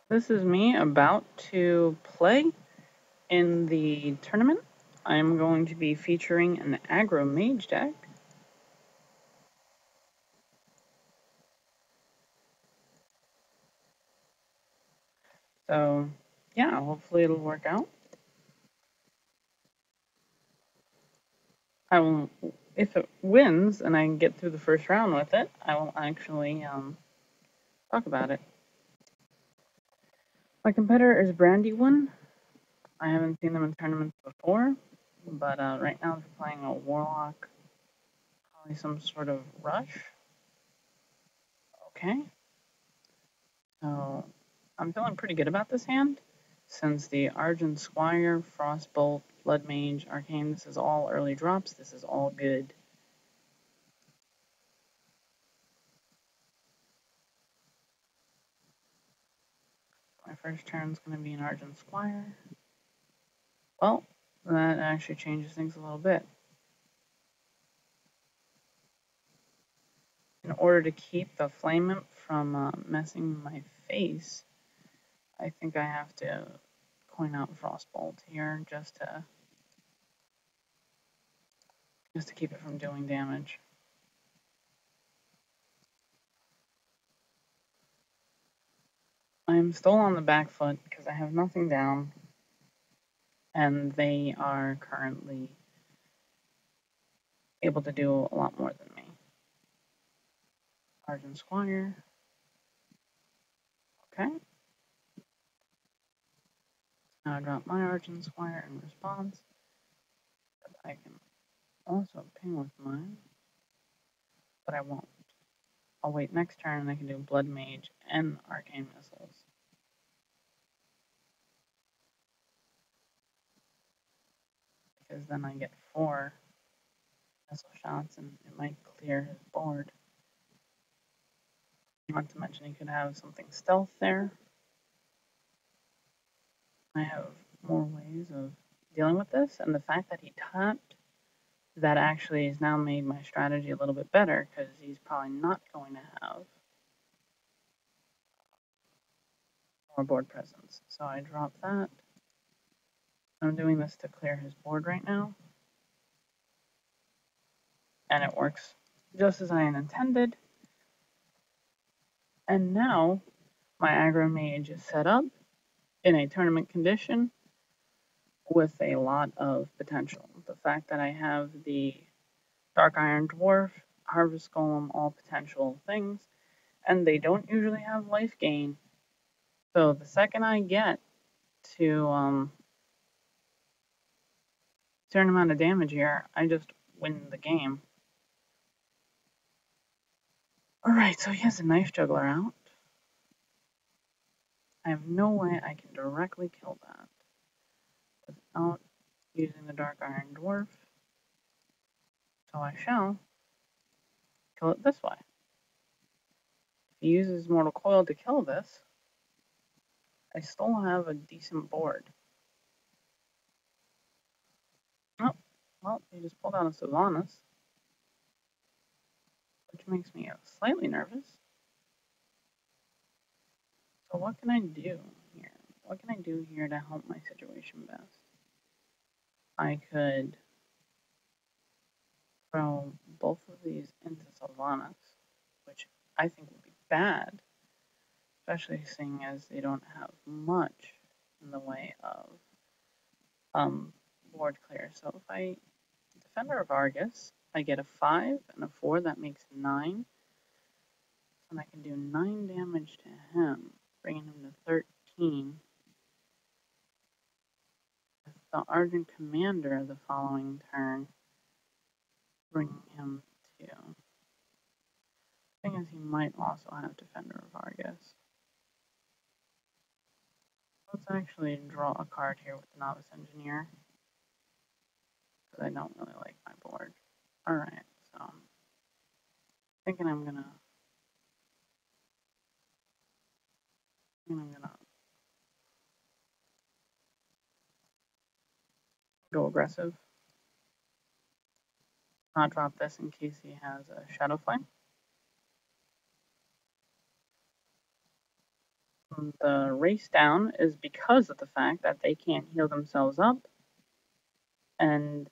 This is me about to play in the tournament. I'm going to be featuring an Aggro mage deck. So, yeah, hopefully it'll work out. I will, if it wins and I can get through the first round with it, I will actually talk about it. My competitor is Brandy1. I haven't seen them in tournaments before, but right now they're playing a Warlock, probably some sort of rush. Okay. So I'm feeling pretty good about this hand, since the Argent Squire, Frostbolt, Blood Mage, Arcane, this is all early drops, this is all good. My first turn's going to be an Argent Squire. Well, that actually changes things a little bit. In order to keep the Flame Imp from messing my face, I think I have to coin out Frostbolt here just to keep it from doing damage. I'm still on the back foot because I have nothing down, and they are currently able to do a lot more than me. Argent Squire. Okay. Now I drop my Argent Squire in response. But I can also ping with mine, but I won't. I'll wait next turn and I can do Blood Mage and Arcane Missiles. Because then I get 4 missile shots and it might clear his board. Not to mention he could have something stealth there. I have more ways of dealing with this, and the fact that he tapped, that actually has now made my strategy a little bit better, because he's probably not going to have more board presence. So I drop that. I'm doing this to clear his board right now. And it works just as I intended. And now my aggro mage is set up in a tournament condition with a lot of potential. The fact that I have the Dark Iron Dwarf, Harvest Golem, all potential things, and they don't usually have life gain. So the second I get to a certain amount of damage here, I just win the game. Alright, so he has a Knife Juggler out. I have no way I can directly kill that without using the Dark Iron Dwarf. So I shall kill it this way. If he uses Mortal Coil to kill this, I still have a decent board. Oh, well, he just pulled out a Sylvanas, which makes me slightly nervous. So what can I do here? What can I do here to help my situation best? I could throw both of these into Sylvanas, which I think would be bad, especially seeing as they don't have much in the way of board clear. So if I Defender of Argus, I get a 5 and a 4, that makes 9. And I can do 9 damage to him, bringing him to 13. With the Argent Commander the following turn, bringing him to... The thing is, he might also have Defender of Argus. Let's actually draw a card here with the Novice Engineer, because I don't really like my board. Alright, so I'm thinking I'm gonna go aggressive. Not drop this in case he has a Shadow Flame. The race down is because of the fact that they can't heal themselves up, and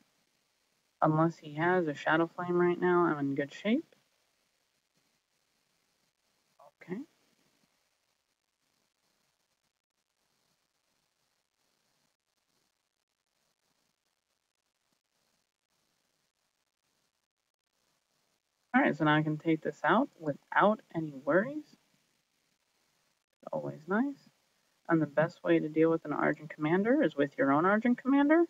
unless he has a Shadow Flame right now, I'm in good shape. Okay. Alright, so now I can take this out without any worries. Always nice. And the best way to deal with an Argent Commander is with your own Argent Commander.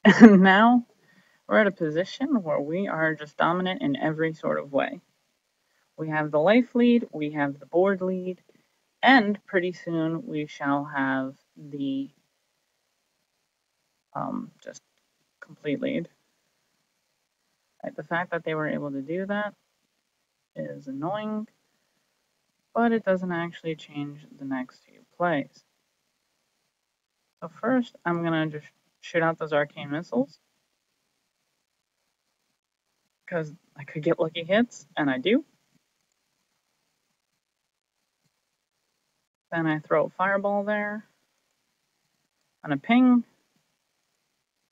And now we're at a position where we are just dominant in every sort of way. We have the life lead, we have the board lead, and pretty soon we shall have the just complete lead. The fact that they were able to do that is annoying, but it doesn't actually change the next few plays. So first, I'm going to just shoot out those arcane missiles, because I could get lucky hits, and I do. Then I throw a fireball there, and a ping,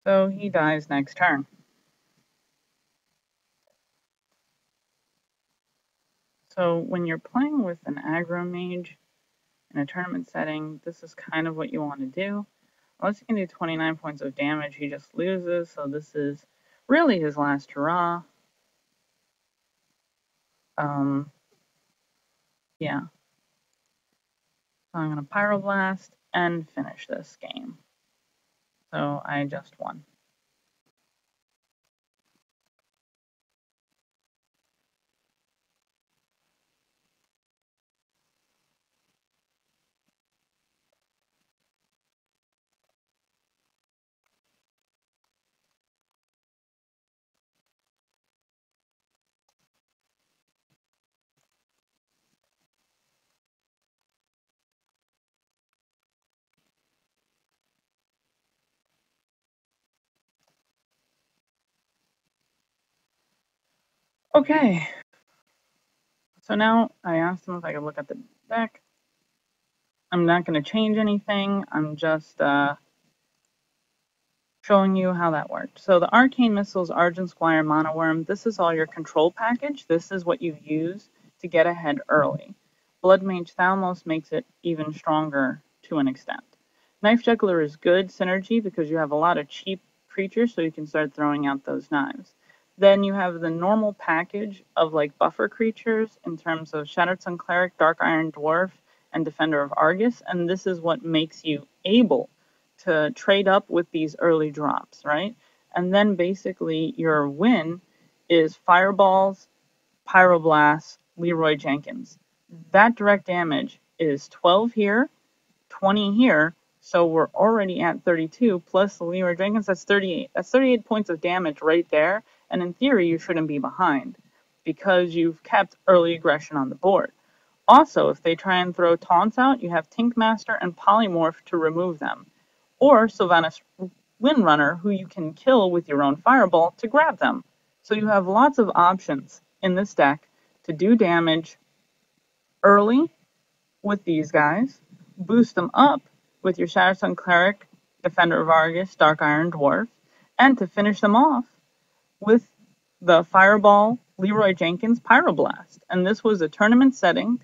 so he dies next turn. So when you're playing with an aggro mage in a tournament setting, this is kind of what you want to do. Unless you can do 29 points of damage, he just loses, so this is really his last hurrah. Yeah. So I'm going to Pyroblast and finish this game. So I just won. Okay. So now I asked him if I could look at the deck. I'm not going to change anything. I'm just showing you how that worked. So the Arcane Missiles, Argent Squire, Mono Worm, this is all your control package. This is what you use to get ahead early. Blood Mage Thalmos makes it even stronger to an extent. Knife Juggler is good synergy because you have a lot of cheap creatures, so you can start throwing out those knives. Then you have the normal package of like buffer creatures in terms of Shattered Sun Cleric, Dark Iron Dwarf, and Defender of Argus, and this is what makes you able to trade up with these early drops, right? And then basically your win is Fireballs, Pyroblasts, Leroy Jenkins. That direct damage is 12 here, 20 here, so we're already at 32, plus the Leroy Jenkins, that's 38. That's 38 points of damage right there, and in theory you shouldn't be behind, because you've kept early aggression on the board. Also, if they try and throw taunts out, you have Tinkmaster and Polymorph to remove them, or Sylvanas Windrunner, who you can kill with your own Fireball to grab them. So you have lots of options in this deck to do damage early with these guys, boost them up with your Shattered Sun Cleric, Defender of Argus, Dark Iron Dwarf, and to finish them off with the Fireball Leroy Jenkins Pyroblast. And this was a tournament setting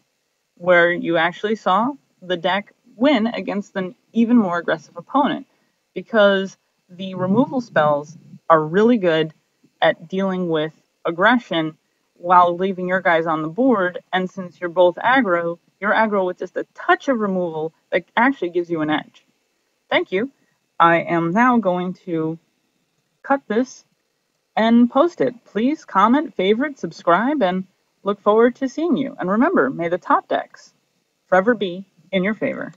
where you actually saw the deck win against an even more aggressive opponent, because the removal spells are really good at dealing with aggression while leaving your guys on the board, and since you're both aggro, you're aggro with just a touch of removal that actually gives you an edge. Thank you. I am now going to cut this and post it. Please comment, favorite, subscribe, and look forward to seeing you. And remember, may the top decks forever be in your favor.